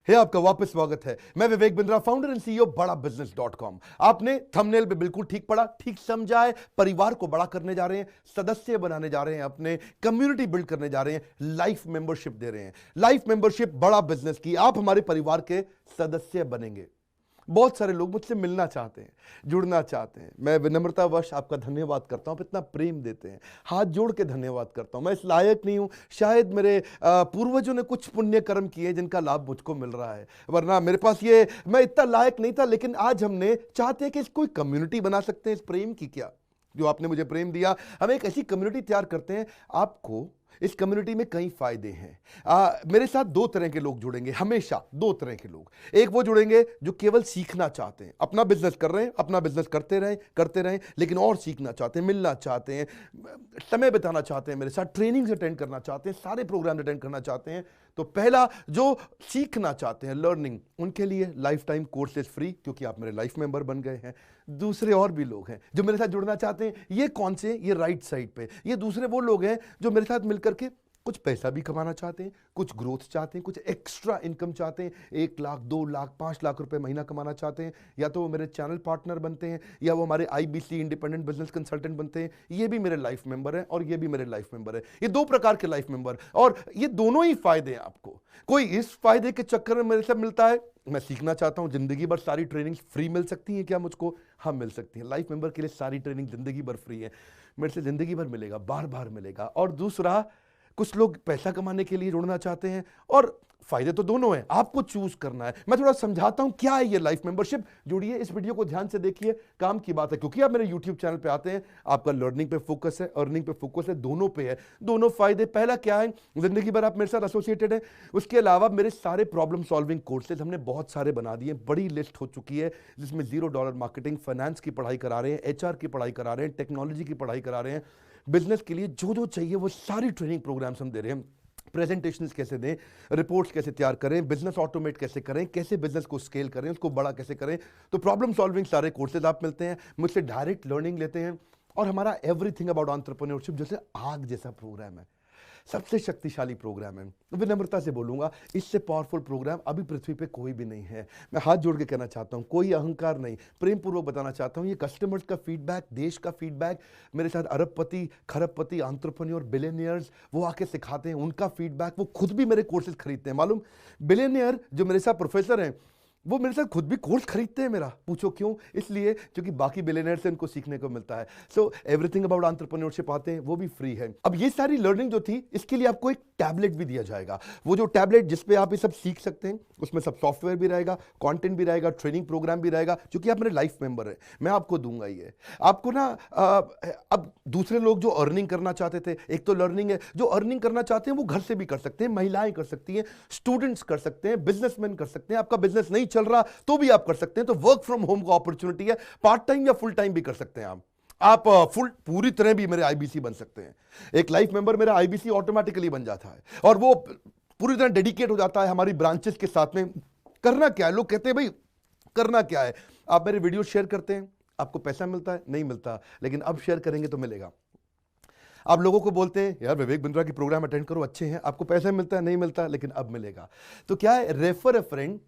आपका वापस स्वागत है। मैं Vivek Bindra, founder and CEO बड़ा बिजनेस.com। आपने थंबनेल पे बिल्कुल ठीक पढ़ा, ठीक समझा है। परिवार को बड़ा करने जा रहे हैं, सदस्य बनाने जा रहे हैं, अपने कम्युनिटी बिल्ड करने जा रहे हैं, लाइफ मेंबरशिप दे रहे हैं। लाइफ मेंबरशिप बड़ा बिजनेस की, आप हमारे परिवार के सदस्य बनेंगे। बहुत सारे लोग मुझसे मिलना चाहते हैं, जुड़ना चाहते हैं। मैं विनम्रतावश आपका धन्यवाद करता हूं, आप इतना प्रेम देते हैं, हाथ जोड़ के धन्यवाद करता हूं। मैं इस लायक नहीं हूं, शायद मेरे पूर्वजों ने कुछ पुण्य कर्म किए जिनका लाभ मुझको मिल रहा है, वरना मेरे पास ये मैं इतना लायक नहीं था। लेकिन आज हमने चाहते हैं कि कोई कम्युनिटी बना सकते हैं इस प्रेम की। क्या जो आपने मुझे प्रेम दिया, हम एक ऐसी कम्युनिटी तैयार करते हैं। आपको इस कम्युनिटी में कई फायदे हैं। मेरे साथ दो तरह के लोग जुड़ेंगे, हमेशा दो तरह के लोग। एक वो जुड़ेंगे जो केवल सीखना चाहते हैं, अपना बिजनेस कर रहे हैं, अपना बिजनेस करते रहें, लेकिन और सीखना चाहते हैं, मिलना चाहते हैं, समय बिताना चाहते हैं, मेरे साथ ट्रेनिंग्स अटेंड करना चाहते हैं, सारे प्रोग्राम अटेंड करना चाहते हैं। तो पहला, जो सीखना चाहते हैं, लर्निंग, उनके लिए लाइफ टाइम कोर्सेज फ्री, क्योंकि आप मेरे लाइफ मेंबर बन गए हैं। दूसरे और भी लोग हैं जो मेरे साथ जुड़ना चाहते हैं। ये कौन से? ये राइट साइड पे, ये दूसरे वो लोग हैं जो मेरे साथ मिलकर के कुछ पैसा भी कमाना चाहते हैं, कुछ ग्रोथ चाहते हैं, कुछ एक्स्ट्रा इनकम चाहते हैं। 1 लाख, 2 लाख, 5 लाख रुपए महीना कमाना चाहते हैं। या तो वो मेरे चैनल पार्टनर बनते हैं, या वो हमारे IBC इंडिपेंडेंट बिजनेस कंसल्टेंट बनते हैं। ये भी मेरे लाइफ मेंबर हैं और ये भी मेरे लाइफ मेंबर है। ये दो प्रकार के लाइफ मेंबर, और ये दोनों ही फायदे हैं आपको। कोई इस फायदे के चक्कर में मेरे से मिलता है, मैं सीखना चाहता हूं, जिंदगी भर सारी ट्रेनिंग फ्री मिल सकती है क्या मुझको? हाँ, मिल सकती है। लाइफ मेंबर के लिए सारी ट्रेनिंग जिंदगी भर फ्री है, मेरे से जिंदगी भर मिलेगा, बार बार मिलेगा। और दूसरा, कुछ लोग पैसा कमाने के लिए जुड़ना चाहते हैं, और फायदे तो दोनों हैं, आपको चूज करना है। मैं थोड़ा समझाता हूं क्या है ये लाइफ मेंबरशिप। जुड़िए, इस वीडियो को ध्यान से देखिए, काम की बात है। क्योंकि आप मेरे YouTube चैनल पे आते हैं, आपका लर्निंग पे फोकस है, अर्निंग पे फोकस है, दोनों पे है। दोनों फायदे, पहला क्या है, जिंदगी भर आप मेरे साथ एसोसिएटेड है। उसके अलावा मेरे सारे प्रॉब्लम सॉल्विंग कोर्सेज हमने बहुत सारे बना दिए, बड़ी लिस्ट हो चुकी है, जिसमें $0 मार्केटिंग, फाइनेंस की पढ़ाई करा रहे हैं, HR की पढ़ाई करा रहे हैं, टेक्नोलॉजी की पढ़ाई करा रहे हैं। बिजनेस के लिए जो जो चाहिए वो सारी ट्रेनिंग प्रोग्राम्स हम दे रहे हैं। प्रेजेंटेशंस कैसे दें, रिपोर्ट्स कैसे तैयार करें, बिजनेस ऑटोमेट कैसे करें, कैसे बिजनेस को स्केल करें, उसको बड़ा कैसे करें। तो प्रॉब्लम सॉल्विंग सारे कोर्सेज आप मिलते हैं, मुझसे डायरेक्ट लर्निंग लेते हैं। और हमारा एवरीथिंग अबाउट एंटरप्रेन्योरशिप जैसे आग जैसा प्रोग्राम है, सबसे शक्तिशाली प्रोग्राम है। विनम्रता से बोलूंगा, इससे पावरफुल प्रोग्राम अभी पृथ्वी पे कोई भी नहीं है। मैं हाथ जोड़ के कहना चाहता हूं, कोई अहंकार नहीं, प्रेम पूर्वक बताना चाहता हूं, ये कस्टमर्स का फीडबैक, देश का फीडबैक, मेरे साथ अरबपति, खरबपति, एंटरप्रेन्योर, बिलियनियर्स, वो आके सिखाते हैं, उनका फीडबैक, वो खुद भी मेरे कोर्सेज खरीदते हैं। मालूम, बिलियनियर जो मेरे साथ प्रोफेसर हैं, वो मेरे साथ खुद भी कोर्स खरीदते हैं मेरा। पूछो क्यों? इसलिए क्योंकि बाकी बिलियनियर से उनको सीखने को मिलता है। सो एवरीथिंग अबाउट एंटरप्रेन्योरशिप आते हैं, वो भी फ्री है। अब ये सारी लर्निंग जो थी, इसके लिए आपको एक टैबलेट भी दिया जाएगा। वो जो टैबलेट जिसपे आप ये सब सीख सकते हैं, उसमें सब सॉफ्टवेयर भी रहेगा, कंटेंट भी रहेगा, ट्रेनिंग प्रोग्राम भी रहेगा। क्योंकि आप मेरे लाइफ मेंबर है, मैं आपको दूंगा ये। आपको ना अब दूसरे लोग जो अर्निंग करना चाहते थे, एक तो लर्निंग है, जो अर्निंग करना चाहते हैं वो घर से भी कर सकते हैं, महिलाएं कर सकती हैं, स्टूडेंट्स कर सकते हैं, बिजनेसमैन कर सकते हैं। आपका बिजनेस नहीं चल रहा तो भी आप कर सकते हैं। तो वर्क फ्रॉम होम का अपॉर्चुनिटी है, पार्ट टाइम या फुल टाइम भी कर सकते हैं आप फुल पूरी तरह भी मेरे IBC बन सकते हैं। एक लाइफ मेंबर मेरा IBC ऑटोमेटिकली बन जाता है, और वो पूरी तरह डेडिकेट हो जाता है हमारी ब्रांचेस के साथ में। करना क्या है, लोग कहते हैं भाई करना क्या है, आप मेरे वीडियो शेयर करते हैं, आपको पैसा मिलता है? नहीं मिलता, लेकिन अब शेयर करेंगे तो मिलेगा। आप लोगों को बोलते हैं यार विवेक बिंद्रा की प्रोग्राम अटेंड करो, अच्छे हैं, आपको पैसा मिलता है? नहीं मिलता, लेकिन अब मिलेगा। तो क्या है, refer a friend,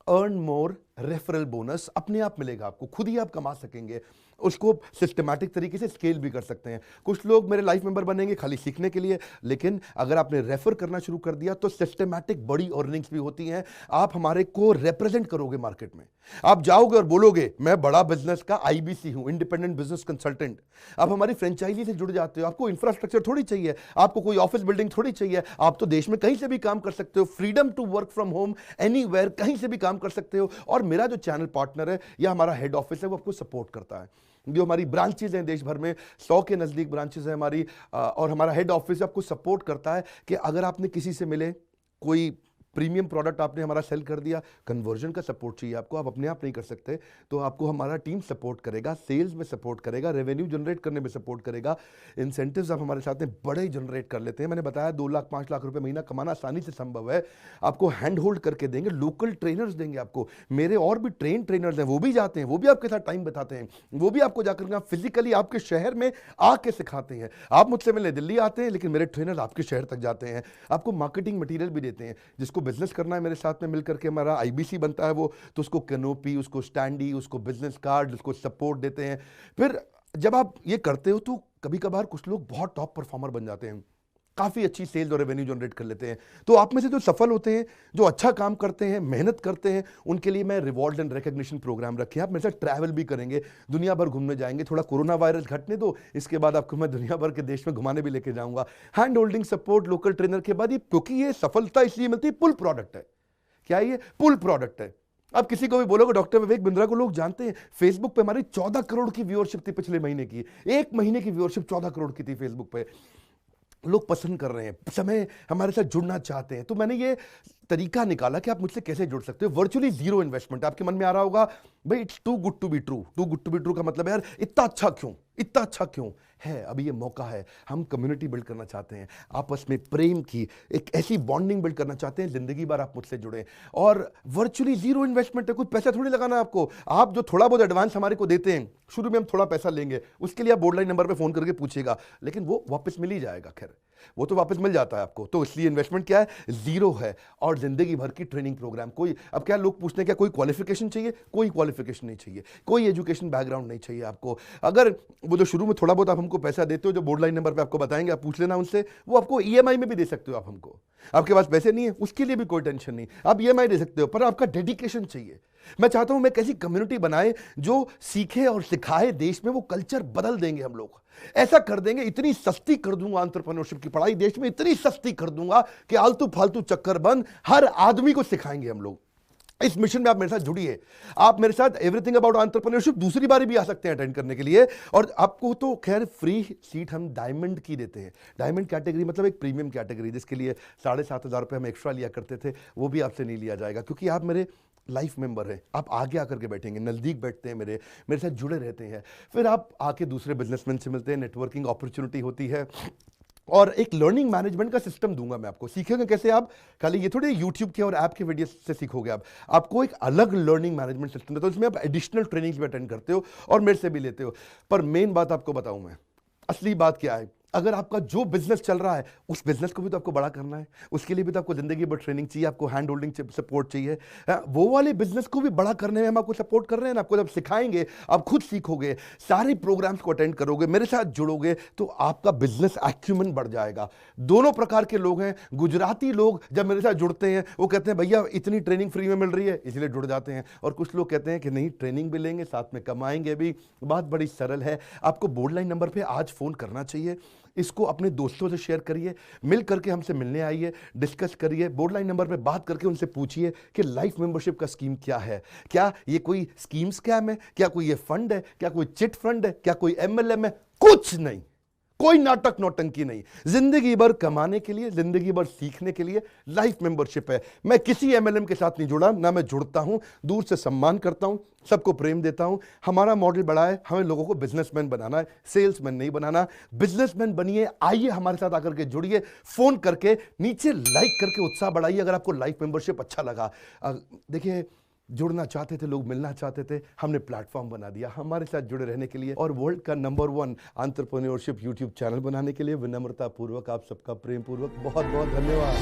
earn more, referral bonus अपने आप मिलेगा आपको, खुद ही आप कमा सकेंगे। उसको सिस्टमैटिक तरीके से स्केल भी कर सकते हैं। कुछ लोग मेरे लाइफ मेंबर बनेंगे खाली सीखने के लिए, लेकिन अगर आपने रेफर करना शुरू कर दिया तो सिस्टमैटिक बड़ी अर्निंग्स भी होती हैं। आप हमारे को रिप्रेजेंट करोगे मार्केट में, आप जाओगे और बोलोगे मैं बड़ा बिजनेस का IBC हूं, इंडिपेंडेंट बिजनेस कंसल्टेंट। आप हमारी फ्रेंचाइजी से जुड़ जाते हो, आपको इंफ्रास्ट्रक्चर थोड़ी चाहिए, आपको कोई ऑफिस बिल्डिंग थोड़ी चाहिए, आप तो देश में कहीं से भी काम कर सकते हो, freedom to work from home, anywhere, कहीं से भी काम कर सकते हो। और मेरा जो चैनल पार्टनर है या हमारा हेड ऑफिस है, वो आपको सपोर्ट करता है। जो हमारी ब्रांचेज हैं देश भर में, 100 के नजदीक ब्रांचेज हैं हमारी, और हमारा हेड ऑफिस आपको सपोर्ट करता है कि अगर आपने किसी से मिले, कोई प्रीमियम प्रोडक्ट आपने हमारा सेल कर दिया, कन्वर्जन का सपोर्ट चाहिए आपको, आप अपने आप नहीं कर सकते, तो आपको हमारा टीम सपोर्ट करेगा, सेल्स में सपोर्ट करेगा, रेवेन्यू जनरेट करने में सपोर्ट करेगा, इंसेंटिव्स आप हमारे साथ में बड़े जनरेट कर लेते हैं। मैंने बताया 2 लाख 5 लाख रुपए महीना कमाना आसानी से संभव है। आपको हैंड होल्ड करके देंगे, लोकल ट्रेनर्स देंगे आपको, मेरे और भी ट्रेनर्स हैं, वो भी जाते हैं, वो भी आपके साथ टाइम बताते हैं, वो भी आपको जाकर फिजिकली आपके शहर में आके सिखाते हैं। आप मुझसे मिलने दिल्ली आते हैं, लेकिन मेरे ट्रेनर आपके शहर तक जाते हैं, आपको मार्केटिंग मटीरियल भी देते हैं, जिसको बिजनेस करना है मेरे साथ में मिलकर के, हमारा आईबीसी बनता है वो, तो उसको कैनोपी, उसको स्टैंडी, उसको बिजनेस कार्ड, उसको सपोर्ट देते हैं। फिर जब आप ये करते हो तो कभी कभार कुछ लोग बहुत टॉप परफॉर्मर बन जाते हैं, काफ़ी अच्छी सेल्स और रेवेन्यू जनरेट कर लेते हैं। तो आप में से जो सफल होते हैं, जो अच्छा काम करते हैं, मेहनत करते हैं, उनके लिए मैं रिवॉर्ड एंड रिकग्निशन प्रोग्राम रखे हैं। आप मेरे साथ ट्रैवल भी करेंगे, दुनिया भर घूमने जाएंगे। थोड़ा कोरोना वायरस घटने दो, इसके बाद आपको मैं दुनिया भर के देश में घुमाने भी लेके जाऊंगा। Hand holding support, local trainer के बाद ये, क्योंकि ये सफलता इसलिए मिलती है, पुल प्रोडक्ट है। क्या ये पुल प्रोडक्ट है? अब किसी को भी बोलोगे डॉक्टर विवेक बिंद्रा को लोग जानते हैं, फेसबुक पे हमारी 14 करोड़ की व्यूअरशिप थी पिछले महीने की। एक महीने की व्यूअरशिप 14 करोड़ की थी फेसबुक पे। लोग पसंद कर रहे हैं, समय हमारे साथ जुड़ना चाहते हैं। तो मैंने ये तरीका निकाला कि आप मुझसे कैसे जुड़ सकते हो। Virtually zero investment. आपके मन में आ रहा होगा भाई it's too good to be true. Too good to be true का मतलब है यार इतना अच्छा क्यों, इतना अच्छा क्यों है? अभी ये मौका है, हम कम्युनिटी बिल्ड करना चाहते हैं, आपस में प्रेम की एक ऐसी बॉन्डिंग बिल्ड करना चाहते हैं, जिंदगी भर आप मुझसे जुड़े। और वर्चुअली जीरो इन्वेस्टमेंट है, कुछ पैसा थोड़ी लगाना है आपको। आप जो थोड़ा बहुत एडवांस हमारे को देते हैं, शुरू में हम थोड़ा पैसा लेंगे, उसके लिए आप बोर्ड लाइन नंबर पे फोन करके पूछिएगा, लेकिन वो वापस मिल ही जाएगा। खैर वो तो वापस मिल जाता है आपको। तो इसलिए इन्वेस्टमेंट क्या है? जीरो है। और जिंदगी भर की ट्रेनिंग प्रोग्राम। कोई, अब क्या लोग पूछते हैं क्या कोई क्वालिफिकेशन चाहिए? कोई क्वालिफिकेशन नहीं चाहिए, कोई एजुकेशन बैकग्राउंड नहीं चाहिए आपको। अगर वो जो शुरू में थोड़ा बहुत आप हमको पैसा देते हो, जो बोर्ड लाइन नंबर पे आपको बताएंगे, आप पूछ लेना उनसे, वो आपको ईएमआई में भी दे सकते हो आप हमको। आपके पास पैसे नहीं है उसके लिए भी कोई टेंशन नहीं, आप ईएमआई दे सकते हो, पर आपका डेडिकेशन चाहिए। मैं चाहता हूं मैं कैसी कम्युनिटी बनाए जो सीखे और सिखाए, देश में वो कल्चर बदल देंगे हम लोग। ऐसा कर देंगे, इतनी सस्ती कर दूंगा एंटरप्रेन्योरशिप की पढ़ाई देश में, इतनी सस्ती कर दूंगा कि आलतू फालतू चक्कर बंद, हर आदमी को सिखाएंगे हम लोग। इस मिशन में आप मेरे साथ जुड़िए। आप मेरे साथ एवरीथिंग अबाउट एंटरप्रेन्योरशिप दूसरी बार भी आ सकते हैं अटेंड करने के लिए। और आपको तो खैर फ्री सीट हम डायमंड की देते हैं। डायमंड कैटेगरी मतलब एक प्रीमियम कैटेगरी, जिसके लिए 7,500 रुपये हम एक्स्ट्रा लिया करते थे, वो भी आपसे नहीं लिया जाएगा, क्योंकि आप मेरे लाइफ मेंबर है। आप आगे आकर के बैठेंगे, नज़दीक बैठते हैं, मेरे साथ जुड़े रहते हैं। फिर आप आके दूसरे बिजनेसमैन से मिलते हैं, नेटवर्किंग अपॉर्चुनिटी होती है। और एक लर्निंग मैनेजमेंट का सिस्टम दूंगा मैं आपको। सीखेंगे कैसे आप? खाली ये थोड़े यूट्यूब के और ऐप के वीडियो से सीखोगे आप। आपको एक अलग लर्निंग मैनेजमेंट सिस्टम है, तो इसमें आप एडिशनल ट्रेनिंग्स भी अटेंड करते हो और मेरे से भी लेते हो। पर मेन बात आपको बताऊं मैं, असली बात क्या है, अगर आपका जो बिजनेस चल रहा है उस बिजनेस को भी तो आपको बड़ा करना है, उसके लिए भी तो आपको जिंदगी भर ट्रेनिंग चाहिए, आपको हैंड होल्डिंग सपोर्ट चाहिए। वो वाले बिजनेस को भी बड़ा करने में हम आपको सपोर्ट कर रहे हैं ना। आपको जब सिखाएंगे, आप खुद सीखोगे, सारे प्रोग्राम्स को अटेंड करोगे, मेरे साथ जुड़ोगे, तो आपका बिजनेस एक्यूमेंट बढ़ जाएगा। दोनों प्रकार के लोग हैं। गुजराती लोग जब मेरे साथ जुड़ते हैं वो कहते हैं भैया इतनी ट्रेनिंग फ्री में मिल रही है, इसलिए जुड़ जाते हैं। और कुछ लोग कहते हैं कि नहीं, ट्रेनिंग भी लेंगे, साथ में कमाएंगे भी। बात बड़ी सरल है। आपको बोर्ड लाइन नंबर पर आज फोन करना चाहिए, इसको अपने दोस्तों से शेयर करिए, मिल करके हमसे मिलने आइए, डिस्कस करिए, बोर्ड लाइन नंबर पे बात करके उनसे पूछिए कि लाइफ मेंबरशिप का स्कीम क्या है। क्या ये कोई स्कीम स्कैम है? क्या कोई ये फंड है? क्या कोई चिट फंड है? क्या कोई एमएलएम है? कुछ नहीं, कोई नाटक नौटंकी नहीं। जिंदगी भर कमाने के लिए, जिंदगी भर सीखने के लिए लाइफ मेंबरशिप है। मैं किसी एमएलएम के साथ नहीं जुड़ा, ना मैं जुड़ता हूं। दूर से सम्मान करता हूं, सबको प्रेम देता हूं। हमारा मॉडल बड़ा है, हमें लोगों को बिजनेसमैन बनाना है, सेल्समैन नहीं बनाना। बिजनेसमैन बनिए, आइए हमारे साथ आकर के जुड़िए, फोन करके नीचे लाइक करके उत्साह बढ़ाइए अगर आपको लाइफ मेंबरशिप अच्छा लगा। देखिए, जुड़ना चाहते थे लोग, मिलना चाहते थे, हमने प्लेटफॉर्म बना दिया हमारे साथ जुड़े रहने के लिए। और वर्ल्ड का नंबर 1 एंटरप्रेन्योरशिप यूट्यूब चैनल बनाने के लिए विनम्रता पूर्वक आप सबका प्रेम पूर्वक बहुत बहुत धन्यवाद।